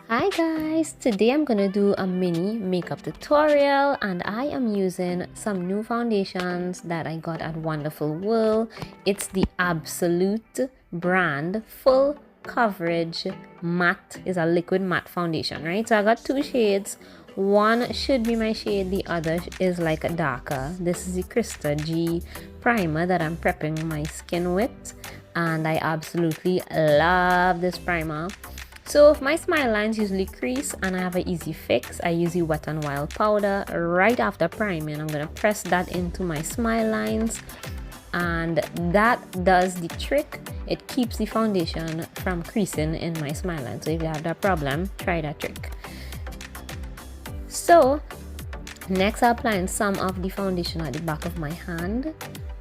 Hi guys, today I'm gonna do a mini makeup tutorial and I am using some new foundations that I got at Wonderful World. It's the Absolute brand full coverage matte, is a liquid matte foundation, right? So I got two shades. One should be my shade, the other is like a darker. This is the Krista G primer that I'm prepping my skin with, and I absolutely love this primer. So if my smile lines usually crease and I have an easy fix, I use the Wet n Wild powder right after priming. I'm going to press that into my smile lines and that does the trick. It keeps the foundation from creasing in my smile line. So if you have that problem, try that trick. So next I'm applying some of the foundation at the back of my hand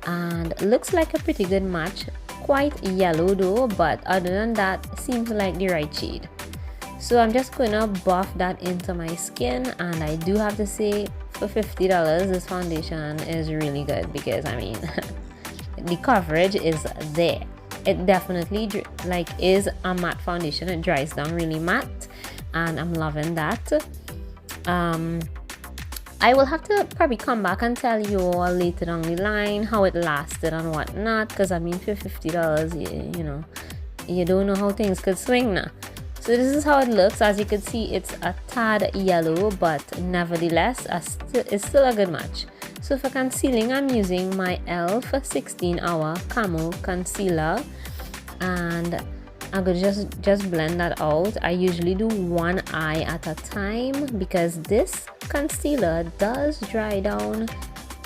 and looks like a pretty good match. Quite yellow though, but other than that seems like the right shade. So I'm just gonna buff that into my skin, and I do have to say for $50 this foundation is really good because I mean the coverage is there. It definitely is a matte foundation. It dries down really matte and I'm loving that. I will have to probably come back and tell you all later down the line how it lasted and whatnot, because I mean for $50 you know, you don't know how things could swing now. So this is how it looks. As you can see, it's a tad yellow, but nevertheless it's still a good match. So for concealing, I'm using my e.l.f. 16 Hour Camo Concealer, and I'm gonna just blend that out. I usually do one eye at a time because this concealer does dry down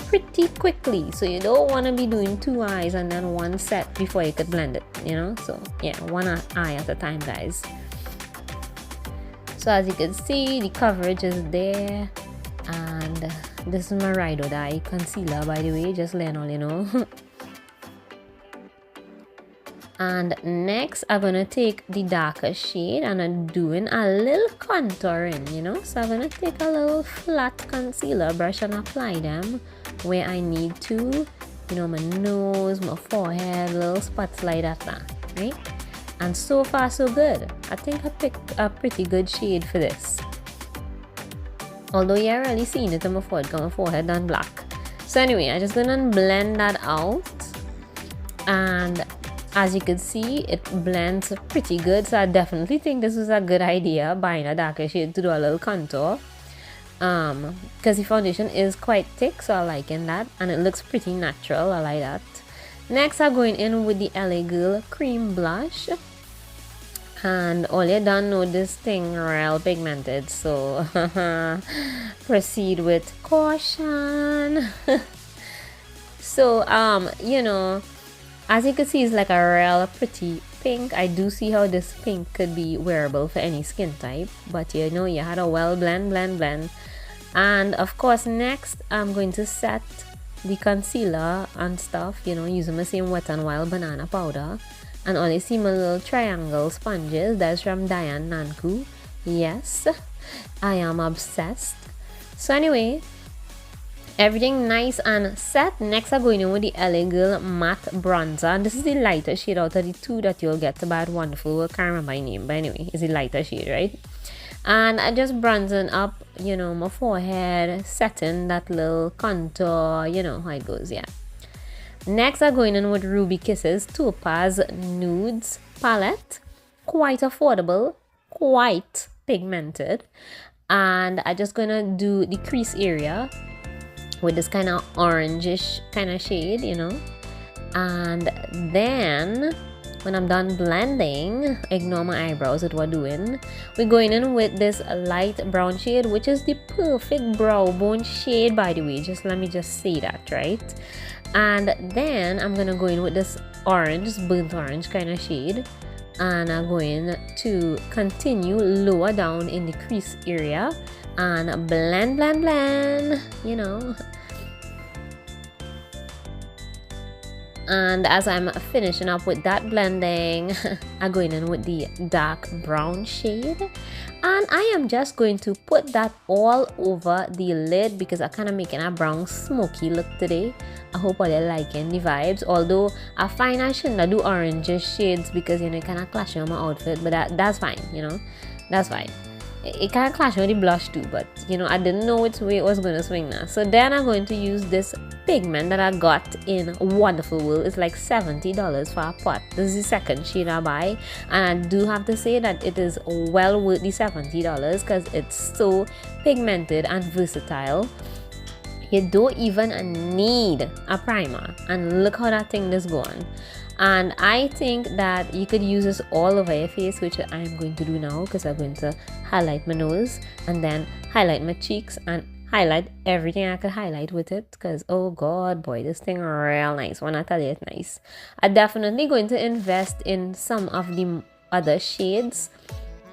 pretty quickly, so you don't want to be doing two eyes and then one set before you could blend it, you know. So yeah, one eye at a time, guys. So as you can see, the coverage is there, and this is my Ride or Die concealer, by the way, just letting all you know. And next I'm gonna take the darker shade and I'm doing a little contouring, you know. So I'm gonna take a little flat concealer brush and apply them where I need to, you know, my nose, my forehead, little spots like that, right? And so far so good. I think I picked a pretty good shade for this, although you're really seeing it on my forehead because my forehead done black. So anyway, I'm just gonna blend that out, and as you can see, it blends pretty good. So I definitely think this was a good idea, buying a darker shade to do a little contour, because the foundation is quite thick, so I like that, and it looks pretty natural. I like that. Next I'm going in with the LA Girl cream blush, and all you don't know, this thing real pigmented, so proceed with caution. So you know, as you can see, it's like a real pretty pink. I do see how this pink could be wearable for any skin type, but you know, you had a well blend. And of course, next I'm going to set the concealer and stuff, you know, using the same Wet n Wild banana powder. And all you see my little triangle sponges, that's from Diane Nanku. Yes, I am obsessed. So anyway, everything nice and set. Next I'm going in with the LA Girl matte bronzer, and this is the lighter shade out of the two that you'll get to buy at Wonderful World. Can't remember my name, but anyway, it's the lighter shade, right? And I just bronzing up, you know, my forehead, setting that little contour, you know how it goes. Yeah. Next I'm going in with Ruby Kisses Topaz Nudes palette. Quite affordable, quite pigmented, and I'm just gonna do the crease area with this kind of orangish kind of shade, you know. And then when I'm done blending, ignore my eyebrows with what we're doing. We're going in with this light brown shade, which is the perfect brow bone shade, by the way. Just let me just say that, right? And then I'm gonna go in with this orange, this burnt orange kind of shade, and I'm going to continue lower down in the crease area and blend, you know. And as I'm finishing up with that blending, I'm going in with the dark brown shade, and I am just going to put that all over the lid because I'm kind of making a brown smoky look today. I hope all you're liking the vibes, although I find I shouldn't do orange shades because, you know, it kind of clash on my outfit, but that's fine, you know, that's fine. it kind of clashed with the blush too, but you know, I didn't know which way it was going to swing now. So then I'm going to use this pigment that I got in Wonderful World. It's like $70 for a pot. This is the second shade I buy, and I do have to say that it is well worth the $70 because it's so pigmented and versatile. You don't even need a primer, and look how that thing is going. And I think that you could use this all over your face, which I'm going to do now because I'm going to highlight my nose and then highlight my cheeks and highlight everything I could highlight with it, because oh god boy, this thing real nice. When I tell you it's nice, I'm definitely going to invest in some of the other shades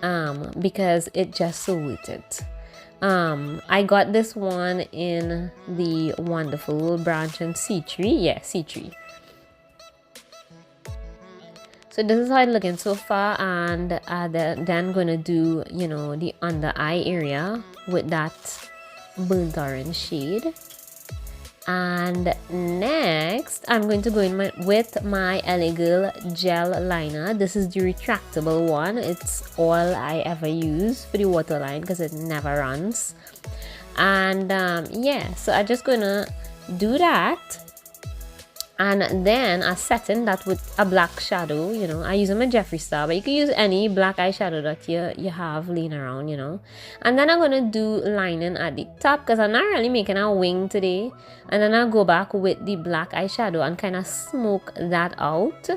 because it just so worth it. I got this one in the Wonderful Branch and C3. Yeah, C3. So this is how it's looking so far, and then gonna do, you know, the under eye area with that burnt orange shade. And next I'm going to go in with my LA Girl gel liner. This is the retractable one. It's all I ever use for the waterline because it never runs. And yeah, so I'm just gonna do that. And then I set in that with a black shadow. You know, I use my Jeffree Star, but you can use any black eyeshadow that you have laying around, you know. And then I'm gonna do lining at the top because I'm not really making a wing today. And then I'll go back with the black eyeshadow and kind of smoke that out.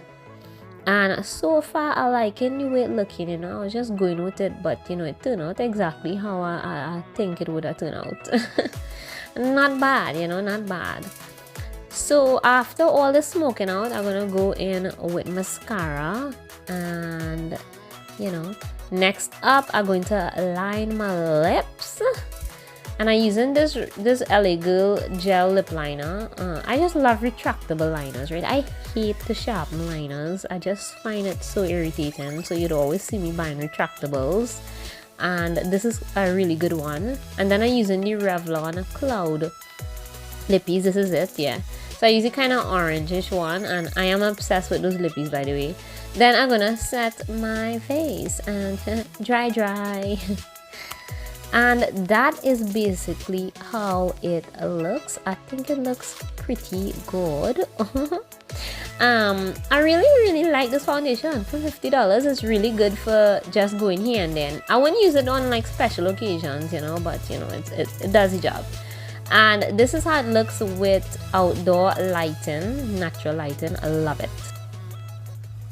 And so far I like it the way it looking, you know. I was just going with it, but you know, it turned out exactly how I think it would have turned out. Not bad, you know, not bad. So after all the smoking out, I'm gonna go in with mascara, and you know, next up I'm going to line my lips, and I'm using this LA Girl gel lip liner. I just love retractable liners, right? I hate to sharpen liners. I just find it so irritating. So you'd always see me buying retractables, and this is a really good one. And then I'm using the Revlon Cloud lippies. This is it, yeah. So I use a kind of orangish one, and I am obsessed with those lippies, by the way. Then I'm gonna set my face and dry. And that is basically how it looks. I think it looks pretty good. I really like this foundation for $50. It's really good for just going here and then. I wouldn't use it on like special occasions, you know, but you know, it does the job. And this is how it looks with outdoor lighting, natural lighting. I love it.